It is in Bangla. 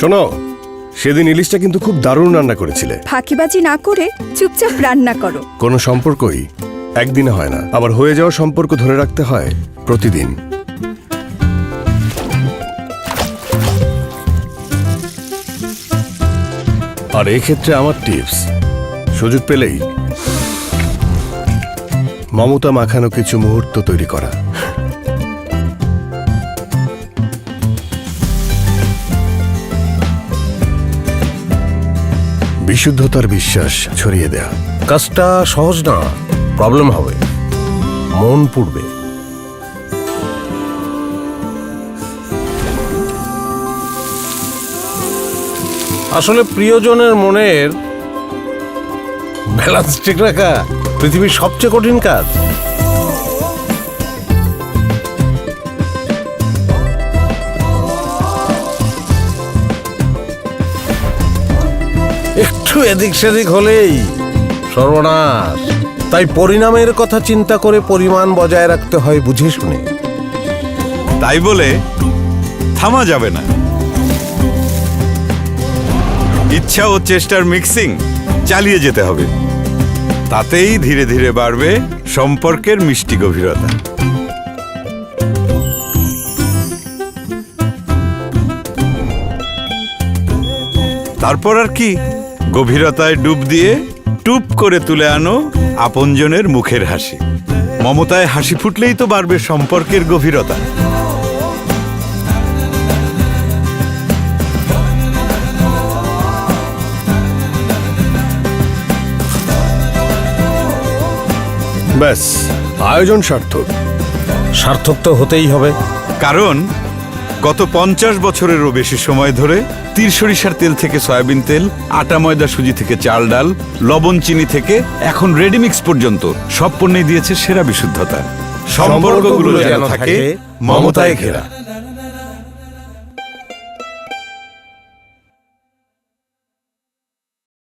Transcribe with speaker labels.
Speaker 1: শোনো, সেদিন ইলিশটা কিন্তু খুব দারুণ রান্না করেছিলে।
Speaker 2: ফাঁকিবাজি না করে চুপচাপ রান্না করো।
Speaker 1: কোনো সম্পর্কই একদিনে হয় না, আবার হয়ে যাওয়া সম্পর্ক ধরে রাখতে হয় প্রতিদিন। আর এই ক্ষেত্রে আমার টিপস, সুযোগ পেলেই মমতা মাখানো কিছু মুহূর্ত তৈরি করা। বিশুদ্ধতার বিশ্বাস ছড়িয়ে দেয়া।
Speaker 3: কাজটা সহজ না, প্রবলেম হবে, মন পুড়বে। আসলে প্রিয়জনের মনের ব্যালেন্স ঠিক রাখা পৃথিবীর সবচেয়ে কঠিন কাজ। একটু এদিক সেদিক হলেই সর্বনাশ। তাই পরিণামের কথা চিন্তা করে পরিমাণ বজায় রাখতে হয় বুঝে শুনে।
Speaker 4: তাই বলে থামা যাবে না। ইচ্ছা ও চেষ্টার মিক্সিং চালিয়ে যেতে হবে। তাতেই ধীরে ধীরে বাড়বে সম্পর্কের মিষ্টি গভীরতা। তারপর আর কি, গভীরতায় ডুব দিয়ে টুপ করে তুলে আনো আপনজনের মুখের হাসি। মমতায় হাসি ফুটলেই তো বাড়বে সম্পর্কের গভীরতা।
Speaker 1: ব্যাস, আয়োজন সার্থক।
Speaker 3: সার্থক তো হতেই হবে,
Speaker 4: কারণ গত 50 বছরেরও বেশি সময় ধরে তীর সরিষার তেল থেকে সয়াবিন তেল, আটা ময়দা সুজি থেকে চাল ডাল, লবণ চিনি থেকে এখন রেডিমিক্স পর্যন্ত সব পণ্যেই দিয়েছে সেরা বিশুদ্ধতা। সম্পর্কগুলো যেন থাকে মমতায় ঘেরা।